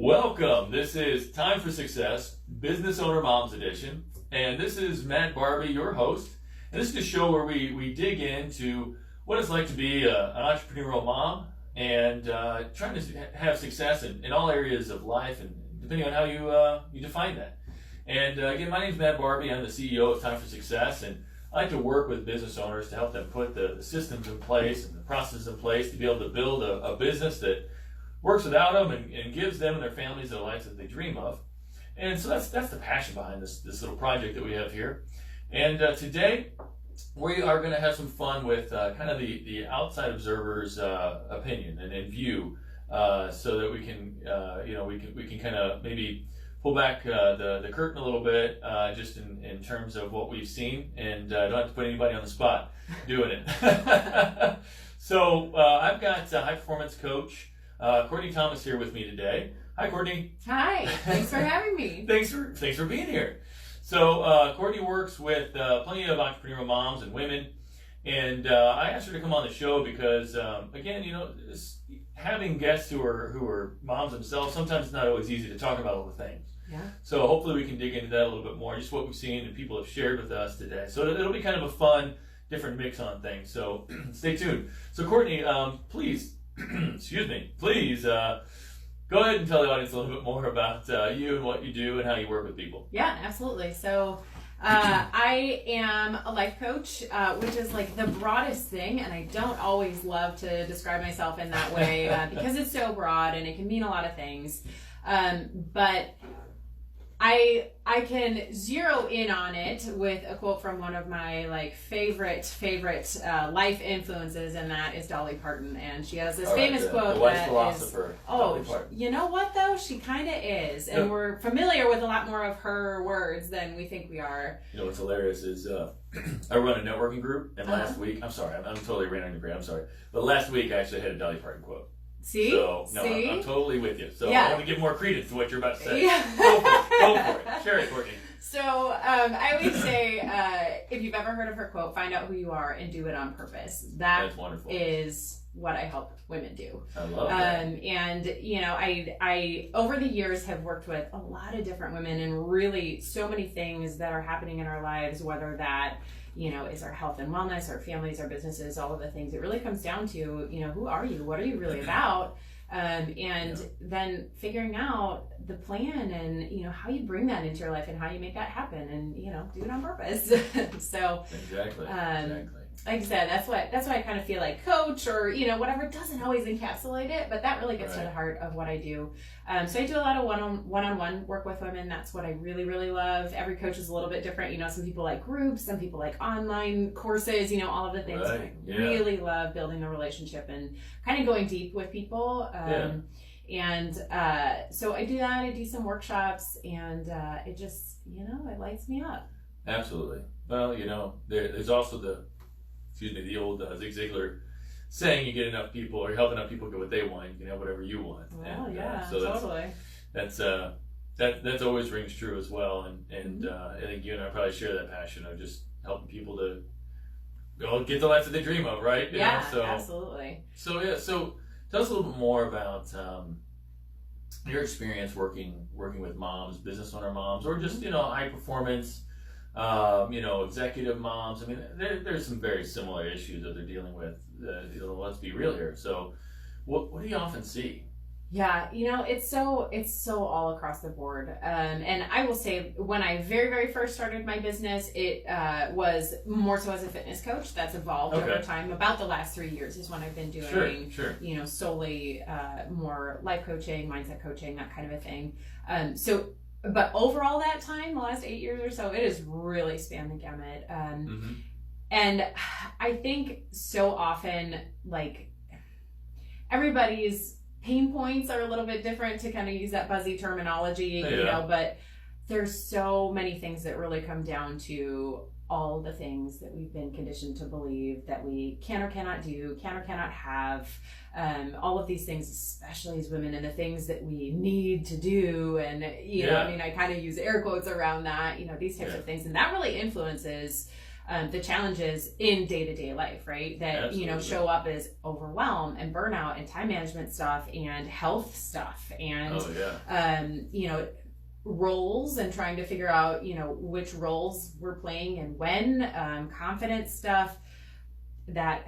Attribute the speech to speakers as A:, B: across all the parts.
A: Welcome. This is Time for Success, Business Owner Moms Edition. And this is Matt Barbie, your host. And this is a show where we dig into what it's like to be an entrepreneurial mom and trying to have success in all areas of life, and depending on how you define that. And again, my name is Matt Barbie. I'm the CEO of Time for Success, and I like to work with business owners to help them put the systems in place and the processes in place to be able to build a business that works without them and gives them and their families the lives that they dream of. And so that's the passion behind this little project that we have here. And today we are going to have some fun with kind of the outside observer's opinion and view, so that we can we can kind of maybe pull back the curtain a little bit, just in terms of what we've seen, and don't have to put anybody on the spot doing it. So I've got high performance coach Kourtney Thomas here with me today. Hi, Kourtney.
B: Hi. Thanks for having me.
A: Thanks for being here. So Kourtney works with plenty of entrepreneurial moms and women, and I asked her to come on the show because again, having guests who are moms themselves, sometimes it's not always easy to talk about all the things.
B: Yeah.
A: So hopefully we can dig into that a little bit more, just what we've seen and people have shared with us today. So it'll be kind of a fun, different mix on things. So stay tuned. So Kourtney, please, please go ahead and tell the audience a little bit more about you and what you do and how you work with people.
B: Yeah, absolutely. So I am a life coach, which is like the broadest thing, and I don't always love to describe myself in that way because it's so broad and it can mean a lot of things. But I can zero in on it with a quote from one of my favorite life influences, and that is Dolly Parton. And she has this famous quote
A: the white
B: that
A: philosopher.
B: is, you know what though? She kind of is, and we're familiar with a lot more of her words than we think we are.
A: You know what's hilarious is I run a networking group, and last week, I'm totally ranting the brain. I'm sorry, but last week I actually had a Dolly Parton quote.
B: See?
A: So, no,
B: See?
A: I'm totally with you. So
B: yeah.
A: I want to give more credence to what you're about to say.
B: Yeah.
A: Go for it. Share it, Kourtney.
B: So I always say, if you've ever heard of her quote, find out who you are and do it on purpose.
A: That's wonderful.
B: Is what I help women do.
A: I love that.
B: And, I over the years have worked with a lot of different women, and really so many things that are happening in our lives, whether that is our health and wellness, our families, our businesses, all of the things. It really comes down to, who are you? What are you really about? Then figuring out the plan and, how you bring that into your life and how you make that happen and, do it on purpose. So,
A: exactly.
B: Like I said, that's why I kind of feel like coach or, whatever. It doesn't always encapsulate it, but that really gets to the heart of what I do. So I do a lot of one-on-one work with women. That's what I really, really love. Every coach is a little bit different. Some people like groups, some people like online courses, all of the things.
A: Right.
B: I really love building the relationship and kind of going deep with people. And so I do that. I do some workshops, and it just, it lights me up.
A: Absolutely. Well, there's also the old Zig Ziglar saying, you get enough people, or you help enough people get what they want, you can have whatever you want.
B: Well,
A: and,
B: so
A: totally. That's always rings true as well. And I think you and I probably share that passion of just helping people to get the life that they dream of, right?
B: Absolutely.
A: So tell us a little bit more about your experience working with moms, business owner moms, or just high performance, executive moms. I mean, there's some very similar issues that they're dealing with. Let's be real here. So, what do you often see?
B: Yeah, it's so all across the board. And I will say, when I very, very first started my business, it was more so as a fitness coach. That's evolved over time. About the last 3 years is when I've been doing, solely more life coaching, mindset coaching, that kind of a thing. But overall that time, the last 8 years or so, it has really spanned the gamut. And I think so often, everybody's pain points are a little bit different, to kind of use that buzzy terminology, but there's so many things that really come down to all the things that we've been conditioned to believe that we can or cannot do, can or cannot have, all of these things, especially as women, and the things that we need to do. And, I kind of use air quotes around that, these types of things. And that really influences the challenges in day-to-day life, right? That,
A: Absolutely.
B: show up as overwhelm and burnout and time management stuff and health stuff and, roles and trying to figure out, which roles we're playing and when, confidence stuff, that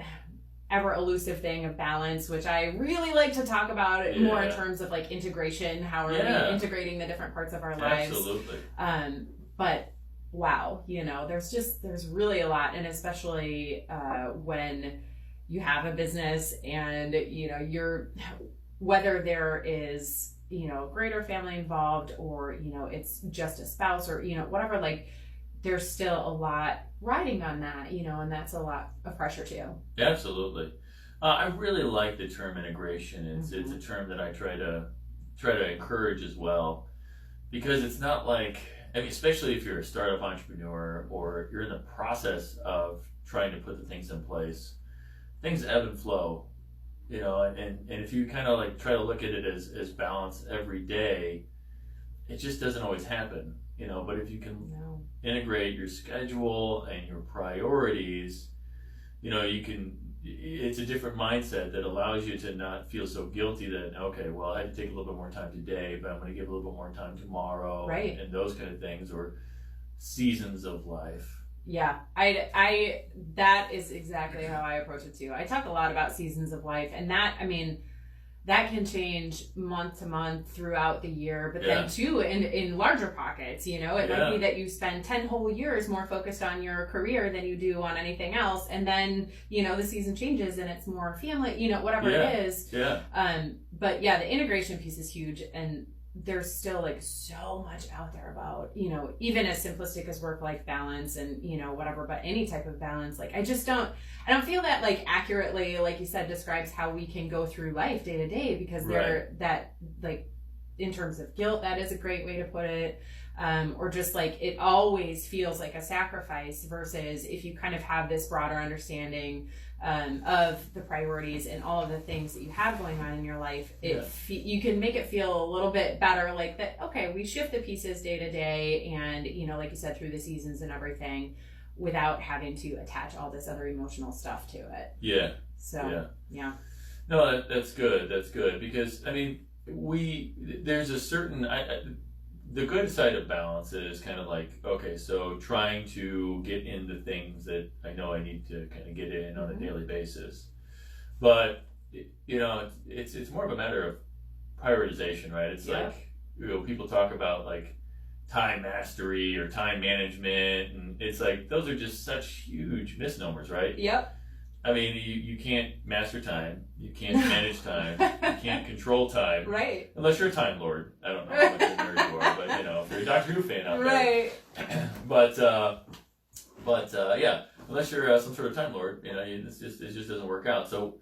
B: ever elusive thing of balance, which I really like to talk about more in terms of like integration. How are we integrating the different parts of our lives?
A: Absolutely.
B: But wow, there's really a lot, and especially when you have a business and you're, whether there is greater family involved or it's just a spouse or whatever, like there's still a lot riding on that, and that's a lot of pressure too.
A: Absolutely. I really like the term integration. It's a term that I try to encourage as well, because it's not like, especially if you're a startup entrepreneur or you're in the process of trying to put the things in place, things ebb and flow, and if you kind of like try to look at it as balance every day, it just doesn't always happen, but if you can integrate your schedule and your priorities, it's a different mindset that allows you to not feel so guilty that, okay, well, I had to take a little bit more time today, but I'm going to give a little bit more time tomorrow,
B: right?
A: And those kind of things, or seasons of life.
B: Yeah, I that is exactly how I approach it too. I talk a lot about seasons of life, and that can change month to month throughout the year, but then too in larger pockets, it might be that you spend 10 whole years more focused on your career than you do on anything else, and then the season changes and it's more family, whatever it is. But the integration piece is huge, and there's still like so much out there about even as simplistic as work-life balance and whatever, but any type of balance. Like I don't feel that like accurately, like you said, describes how we can go through life day to day, because that like in terms of guilt, that is a great way to put it, or just like it always feels like a sacrifice, versus if you kind of have this broader understanding of the priorities and all of the things that you have going on in your life, you can make it feel a little bit better, like that, okay, we shift the pieces day to day and, like you said, through the seasons and everything, without having to attach all this other emotional stuff to it.
A: Yeah.
B: So,
A: No, that's good. That's good, because, there's a certain, the good side of balance is kind of like, okay, so trying to get into things that I know I need to kind of get in on a daily basis. But, it's more of a matter of prioritization, right? It's like, people talk about like time mastery or time management, and it's like, those are just such huge misnomers, right?
B: Yep.
A: You can't master time, you can't manage time, you can't control time.
B: Right.
A: Unless you're a Time Lord. I don't know how much of a nerd you are, but if you're a Doctor Who fan out there. Right. But unless you're some sort of Time Lord, it just doesn't work out. So,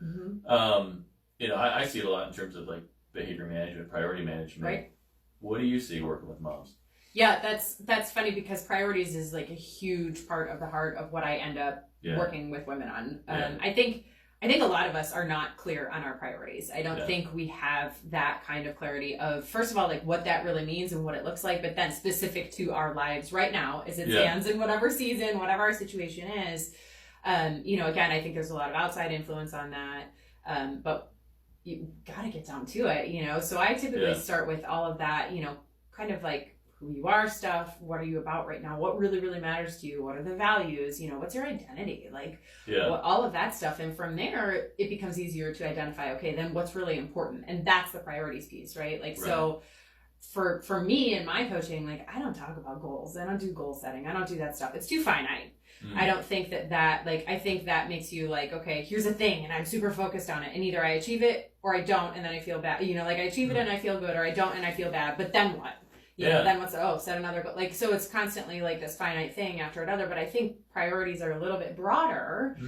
A: I see it a lot in terms of like behavior management, priority management. Right. What do you see working with moms?
B: Yeah, that's funny, because priorities is like a huge part of the heart of what I end up working with women on. I think a lot of us are not clear on our priorities. I don't think we have that kind of clarity of, first of all, like what that really means and what it looks like, but then specific to our lives right now as it stands in whatever season, whatever our situation is. Again, I think there's a lot of outside influence on that, but you gotta get down to it, so I typically start with all of that, kind of like who you are stuff, what are you about right now, what really, really matters to you, what are the values, what's your identity, like all of that stuff. And from there, it becomes easier to identify, okay, then what's really important. And that's the priorities piece, right? Like, so for me in my coaching, like I don't talk about goals. I don't do goal setting. I don't do that stuff. It's too finite. I don't think that like, I think that makes you like, okay, here's a thing and I'm super focused on it, and either I achieve it or I don't, and then I feel bad, like I achieve it and I feel good, or I don't and I feel bad, but then what? Then what's set another goal. Like, so it's constantly like this finite thing after another, but I think priorities are a little bit broader,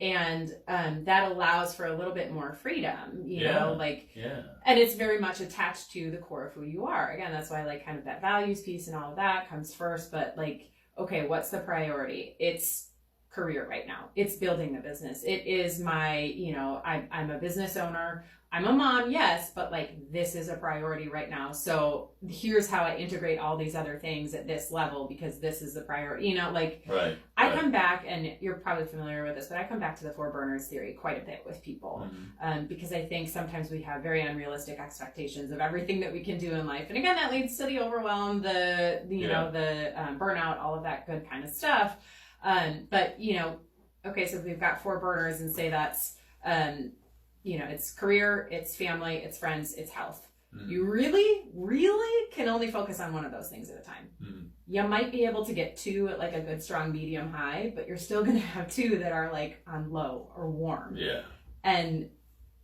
B: and that allows for a little bit more freedom, and it's very much attached to the core of who you are. Again, that's why like kind of that values piece and all of that comes first, but like, okay, what's the priority? It's career right now. It's building the business. It is my, you know, I'm a business owner. I'm a mom, yes, but like this is a priority right now. So here's how I integrate all these other things at this level because this is the priority. You know, like I come back, and you're probably familiar with this, but I come back to the 4 burners theory quite a bit with people because I think sometimes we have very unrealistic expectations of everything that we can do in life, and again that leads to the overwhelm, the you know the burnout, all of that good kind of stuff. But you know, okay, so we've got 4 burners, and say that's you know, it's career, it's family, it's friends, it's health. You really, really can only focus on one of those things at a time. You might be able to get 2 at like a good strong medium high, but you're still going to have 2 that are like on low or warm. Yeah. And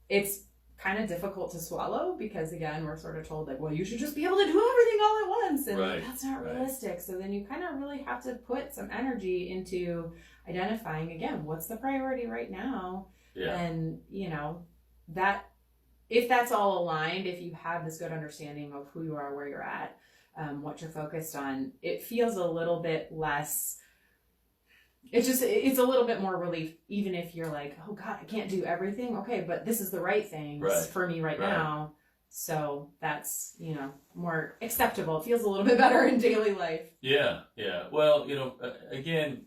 B: it's kind of difficult to swallow because again, we're sort of told like, well, you should just be able to do everything all at once. And that's not realistic. So then you kind of really have to put some energy into identifying again, what's the priority right now? And, you know, that if that's all aligned, if you have this good understanding of who you are, where you're at, what you're focused on, it feels a little bit less, it's a little bit more relief, even if you're like, oh God, I can't do everything. Okay, but this is the right thing for me right now. So that's, you know, more acceptable. It feels a little bit better in daily life. Yeah. Well, you know, again,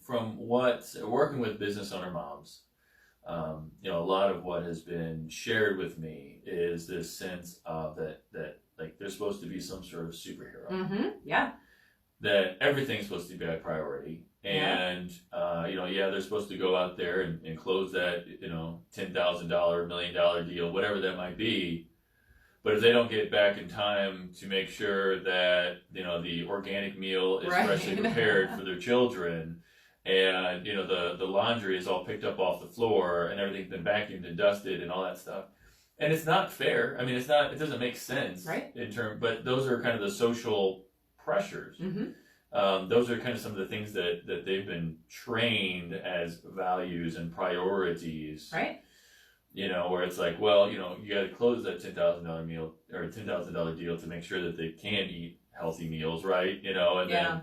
B: from working with business owner moms, you know, a lot of what has been shared with me is this sense of that like they're supposed to be some sort of superhero. That everything's supposed to be a priority. And, you know, they're supposed to go out there and close that, you know, $10,000, $1 million deal, whatever that might be. But if they don't get back in time to make sure that, you know, the organic meal is freshly prepared for their children, and, you know, the laundry is all picked up off the floor and everything's been vacuumed and dusted and all that stuff. And it's not fair. I mean, it doesn't make sense but those are kind of the social pressures. Those are kind of some of the things that they've been trained as values and priorities. You know, where it's like, well, you know, you got to close that $10,000 meal or $10,000 deal to make sure that they can eat healthy meals, right? You know, and then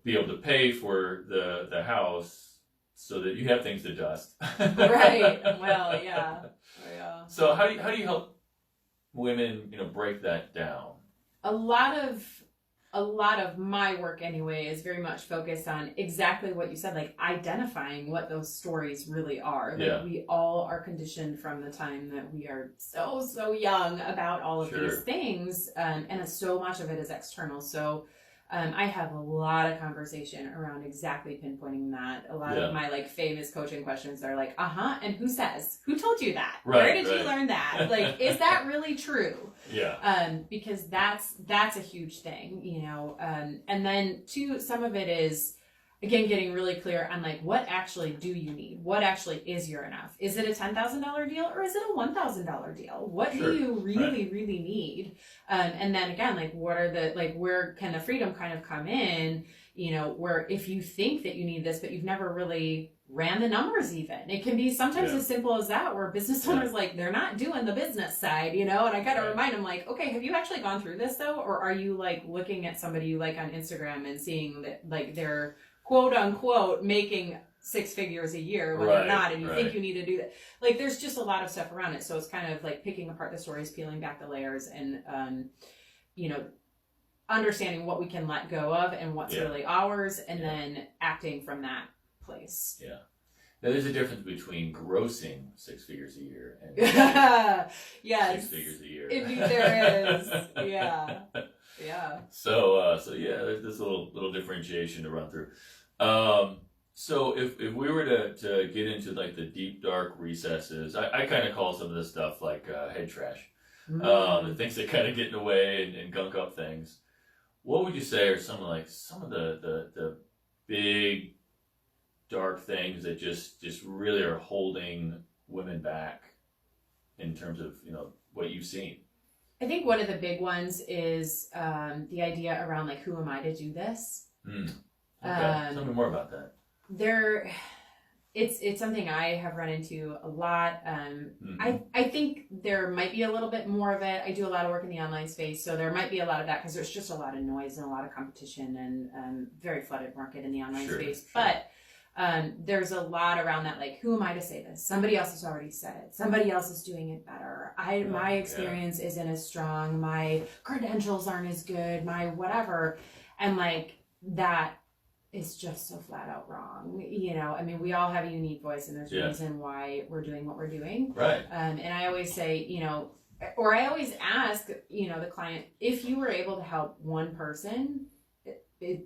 B: be able to pay for the house so that you have things to dust. Well, So how do you help women, you know, break that down? A lot of my work anyway is very much focused on exactly what you said, like identifying what those stories really are. Like we all are conditioned from the time that we are so young about all of these things, and so much of it is external. So I have a lot of conversation around exactly pinpointing that. A lot of my like famous coaching questions are like, and who says? Who told you that? Where did you learn that? Like, is that really true? Because that's a huge thing, you know. And then some of it is, again, getting really clear on like, what actually do you need? What actually is your enough? Is it a $10,000 deal or is it a $1,000 deal? What do you really need? And then again, like, what are where can the freedom kind of come in? You know, where if you think that you need this, but you've never really ran the numbers even. It can be sometimes as simple as that, where business owners, like, they're not doing the business side, you know, and I kind of remind them, like, okay, have you actually gone through this though? Or are you like looking at somebody you like on Instagram and seeing that like they're quote unquote making 6 figures a year when they're not, and you think you need to do that. Like, there's just a lot of stuff around it. So it's kind of like picking apart the stories, peeling back the layers, and, you know, understanding what we can let go of and what's really ours, and then acting from that place. Now, there's a difference between grossing 6 figures a year and 6 figures a year. Indeed, there is. So there's this little differentiation to run through. So if we were to get into like the deep dark recesses, I kind of call some of this stuff like head trash, the things that kind of get in the way and gunk up things. What would you say are some of the big dark things that just really are holding women back in terms of, you know, what you've seen? I think one of the big ones is the idea around like, who am I to do this? Okay. Tell me more about that. It's something I have run into a lot. I think there might be a little bit more of it. I do a lot of work in the online space, so there might be a lot of that because there's just a lot of noise and a lot of competition and very flooded market in the online space. But there's a lot around that, like, who am I to say this? Somebody else has already said it. Somebody else is doing it better. My experience isn't as strong. My credentials aren't as good. My whatever. And like, that is just so flat out wrong. You know, I mean, we all have a unique voice, and there's a reason why we're doing what we're doing.
A: Right.
B: And I always say, you know, or I always ask, you know, the client, if you were able to help one person,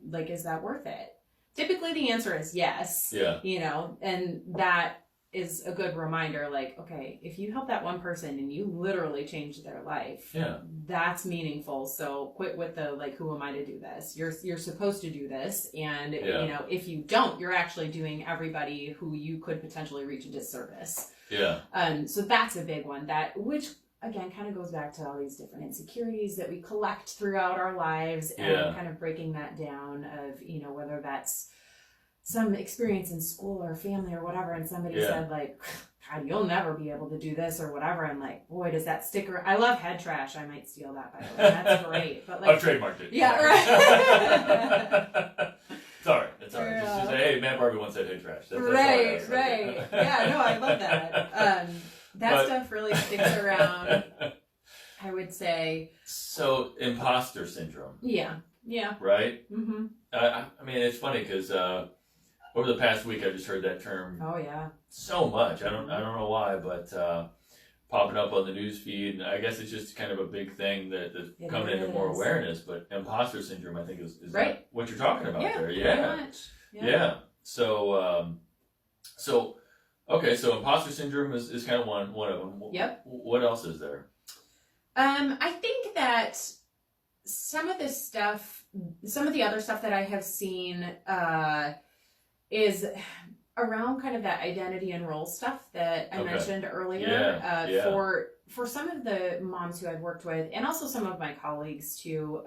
B: like, is that worth it? Typically the answer is yes.
A: Yeah.
B: You know, and that is a good reminder, like, okay, if you help that one person and you literally change their life, that's meaningful. So quit with the, like, who am I to do this? You're supposed to do this. And, you know, if you don't, you're actually doing everybody who you could potentially reach a disservice.
A: Yeah.
B: So that's a big one, which again kind of goes back to all these different insecurities that we collect throughout our lives, and kind of breaking that down of, you know, whether that's some experience in school or family or whatever, and somebody said, like, God, you'll never be able to do this or whatever, and like, boy, does that stick around. I love head trash. I might steal that, by the way. That's great. But like,
A: I've trademarked it.
B: Yeah, right.
A: Sorry. It's all right. Just say, hey, Matt Barbie once said head trash. That's
B: right. Yeah, no, I love that. That stuff really sticks around, I would say.
A: So, imposter syndrome.
B: Yeah.
A: Right?
B: Mm-hmm.
A: I mean, it's funny because over the past week, I've just heard that term so much. I don't know why, but popping up on the news feed, and I guess it's just kind of a big thing that's coming into more awareness. But imposter syndrome, I think, is
B: right.
A: what you're talking about there.
B: Yeah.
A: So, okay, so imposter syndrome is kind of one of them.
B: Yep.
A: What else is there?
B: I think that some of the other stuff that I have seen is around kind of that identity and role stuff that I mentioned earlier. For some of the moms who I've worked with, and also some of my colleagues too,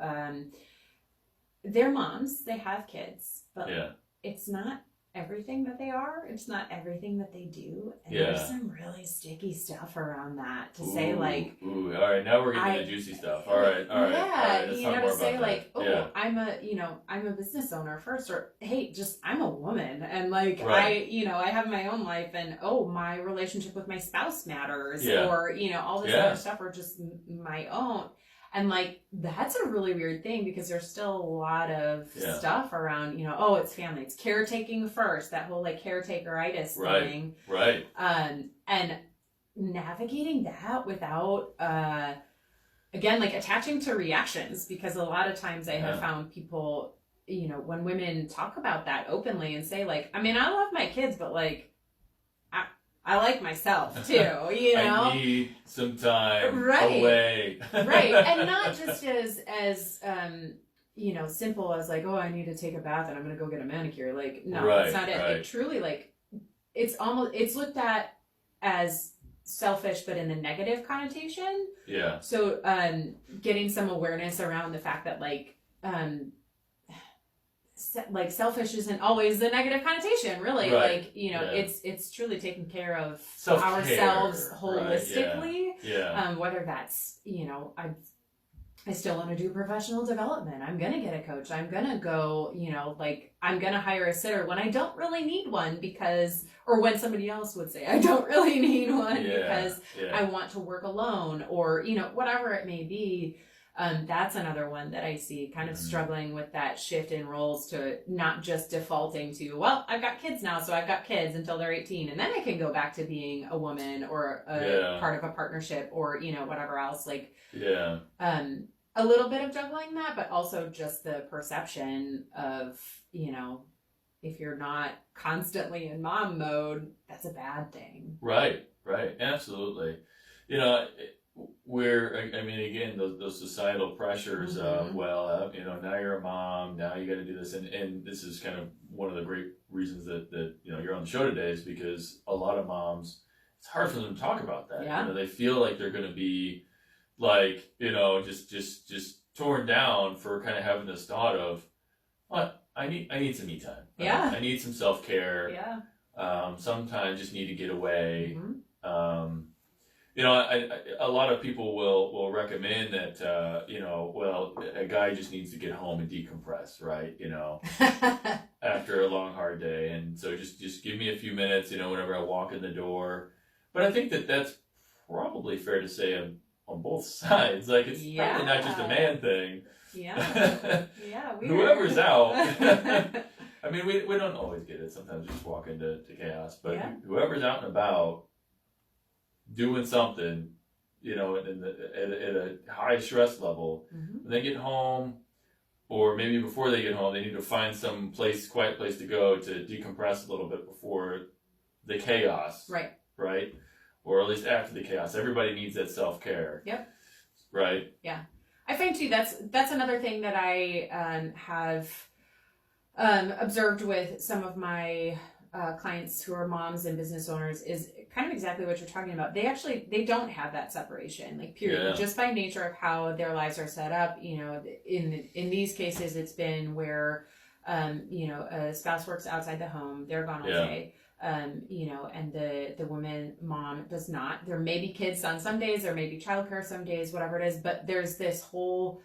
B: they're moms, they have kids, but it's not everything that they are. It's not everything that they do. And there's some really sticky stuff around that to say, like,
A: all right, now we're getting the juicy stuff. All right.
B: Yeah,
A: Let's
B: you
A: talk
B: know,
A: more
B: to say,
A: about
B: like,
A: that.
B: I'm a business owner first, or hey, just I'm a woman, and like,
A: Right.
B: I have my own life, and my relationship with my spouse matters,
A: Yeah.
B: or all this other stuff are just my own. And like, that's a really weird thing, because there's still a lot of stuff around, it's family, it's caretaking first, that whole like caretaker-itis thing.
A: Right.
B: And navigating that without, again, like attaching to reactions, because a lot of times I have found people, when women talk about that openly and say, like, I mean, I love my kids, but like, I like myself too,
A: I need some time away.
B: Right. And not just as simple as like, oh, I need to take a bath and I'm going to go get a manicure. Like, no, that's not it.
A: Right.
B: It truly, like, it's looked at as selfish, but in the negative connotation.
A: Yeah.
B: So, getting some awareness around the fact that like selfish isn't always the negative connotation, really.
A: Right.
B: Like, it's truly taking care of
A: Self-care,
B: ourselves holistically.
A: Right. Yeah.
B: Whether that's, I still want to do professional development. I'm going to get a coach. I'm going to go, I'm going to hire a sitter when I don't really need one, or when somebody else would say I don't really need one because I want to work alone, or, whatever it may be. That's another one that I see kind of struggling with that shift in roles, to not just defaulting to, well, I've got kids now, so I've got kids until they're 18, and then I can go back to being a woman or a part of a partnership, or, whatever else. Like, a little bit of juggling that, but also just the perception of, if you're not constantly in mom mode, that's a bad thing.
A: Right. Absolutely. Again, those societal pressures of, now you're a mom, now you got to do this. And this is kind of one of the great reasons that you're on the show today, is because a lot of moms, it's hard for them to talk about that.
B: Yeah.
A: They feel like they're going to be like, just torn down for kind of having this thought of, what? I need some me time.
B: Yeah.
A: I need some self-care.
B: Yeah.
A: Sometimes just need to get away. Mm-hmm. A lot of people will recommend that, a guy just needs to get home and decompress, right? after a long, hard day. And so just give me a few minutes, whenever I walk in the door. But I think that's probably fair to say on both sides. Like, it's probably not just a man thing.
B: Yeah. Yeah.
A: Whoever's out. I mean, we don't always get it. Sometimes we just walk into chaos. But whoever's out and about doing something, at a high stress level, when they get home, or maybe before they get home, they need to find some quiet place to go to decompress a little bit before the chaos. Right? Or at least after the chaos. Everybody needs that self-care.
B: Yep.
A: Right?
B: Yeah. I find too, that's another thing that I have observed with some of my clients who are moms and business owners is kind of exactly what you're talking about. They don't have that separation, like, period.
A: Yeah.
B: Just by nature of how their lives are set up. In these cases, it's been where, a spouse works outside the home, they're gone all day. And the woman mom does not. There may be kids on some days, there may be childcare some days, whatever it is, but there's this whole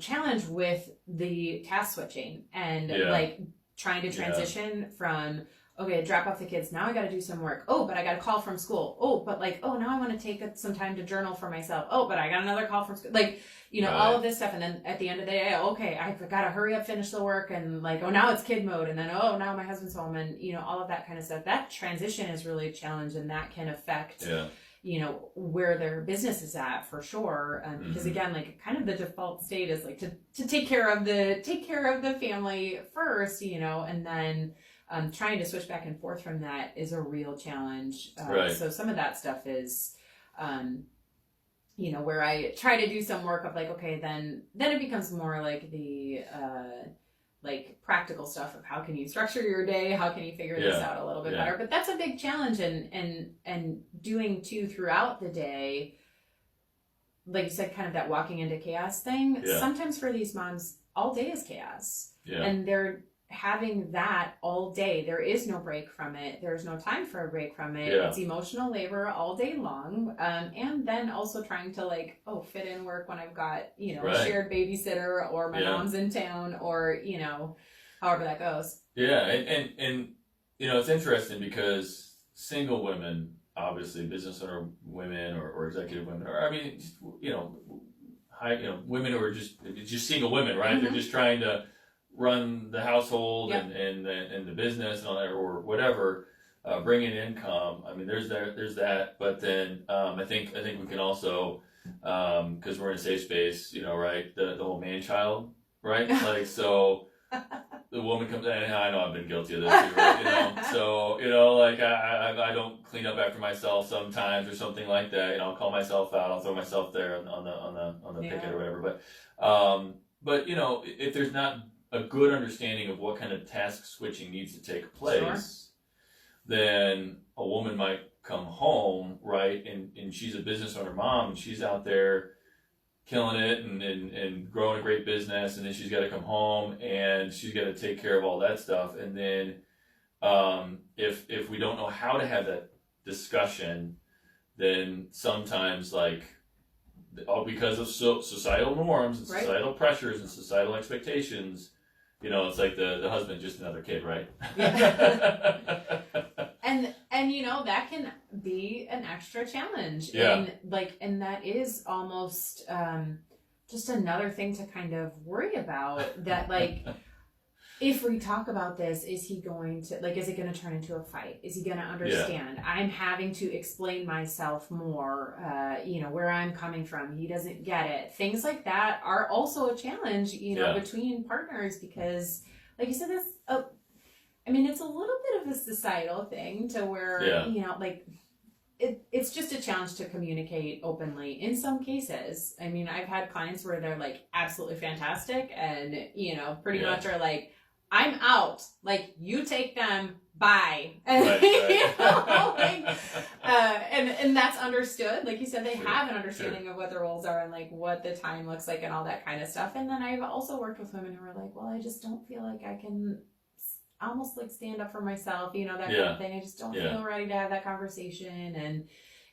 B: challenge with the task switching and like trying to transition from, okay, drop off the kids, now I got to do some work. Oh, but I got a call from school. Oh, but now I want to take some time to journal for myself. Oh, but I got another call from school. Like, all of this stuff. And then at the end of the day, okay, I got to hurry up, finish the work. And like, oh, now it's kid mode. And then, oh, now my husband's home. And, all of that kind of stuff. That transition is really a challenge, and that can affect, where their business is at, for sure. Because again, like, kind of the default state is like to take care of the family first, and then trying to switch back and forth from that is a real challenge. So some of that stuff is, where I try to do some work of like, okay, then it becomes more like the, like, practical stuff of how can you structure your day? How can you figure this out a little bit better? But that's a big challenge, and doing too throughout the day, like you said, kind of that walking into chaos thing.
A: Yeah.
B: Sometimes for these moms, all day is chaos.
A: Yeah.
B: And they're having that all day. There is no break from it. There's no time for a break from it. It's emotional labor all day long. And then also trying to fit in work when I've got, a shared babysitter, or my mom's in town, or, however that goes.
A: Yeah. And it's interesting because single women, obviously business owner women or executive women, or, I mean, just, women who are just single women, right? They're just trying to run the household and the business and all that, or whatever, bring in income. I mean, there's that. But then I think we can also, because we're in a safe space, right? The whole man child, right? Like, so the woman comes in, and I know I've been guilty of this too, right? So like I don't clean up after myself sometimes, or something like that. I'll call myself out. I'll throw myself there on the picket or whatever. But if there's not a good understanding of what kind of task switching needs to take place, then a woman might come home, right, and she's a business owner mom, and she's out there killing it and growing a great business, and then she's got to come home and she's got to take care of all that stuff. And then if we don't know how to have that discussion, then sometimes, like, all because of societal norms and societal pressures and societal expectations, it's like the husband's just another kid, right?
B: Yeah. and that can be an extra challenge.
A: Yeah.
B: And that is almost just another thing to kind of worry about, that like, if we talk about this, is he going to, is it going to turn into a fight? Is he going to understand? Yeah. I'm having to explain myself more, where I'm coming from. He doesn't get it. Things like that are also a challenge, between partners, because, like you said, it's a little bit of a societal thing to where, it's just a challenge to communicate openly in some cases. I mean, I've had clients where they're like absolutely fantastic and, pretty much are like, I'm out. Like, you take them. Bye. And, and that's understood. Like you said, they have an understanding of what their roles are and like what the time looks like and all that kind of stuff. And then I've also worked with women who are like, well, I just don't feel like I can almost like stand up for myself, that kind of thing. I just don't feel ready to have that conversation. And,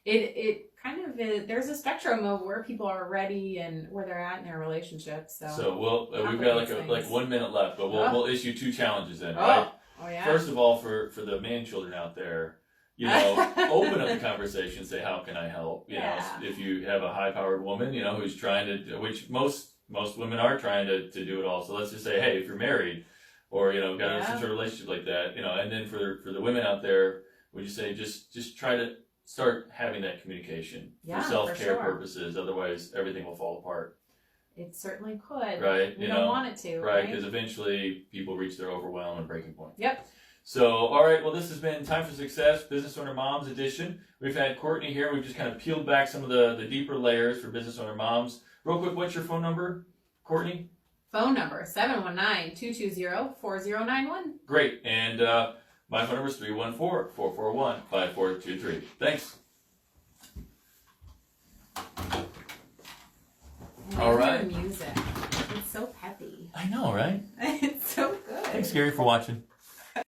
B: it kind of is, there's a spectrum of where people are ready and where they're at in their relationships. So
A: we've got like 1 minute left, but we'll issue 2 challenges then, right?
B: Oh yeah.
A: First of all, for the man children out there, you know, open up the conversation, say, how can I help? You know, if you have a high-powered woman, you know, who's trying to, which most women are trying to do it all. So let's just say, hey, if you're married or, you know, got some sort of relationship like that, you know, and then for the women out there, would you say just try to start having that communication for self-care purposes? Otherwise, everything will fall apart.
B: It certainly could.
A: Right.
B: We don't want it to.
A: Right, because eventually people reach their overwhelm and breaking point.
B: Yep.
A: So, all right, well, this has been Time for Success, Business Owner Moms Edition. We've had Kourtney here. We've just kind of peeled back some of the deeper layers for business owner moms. Real quick, what's your phone number, Kourtney?
B: Phone number, 719-220-4091.
A: Great. And my phone number is 314-441-5423. Thanks. All right.
B: Music. It's so peppy.
A: I know, right?
B: It's so good.
A: Thanks, Gary, for watching.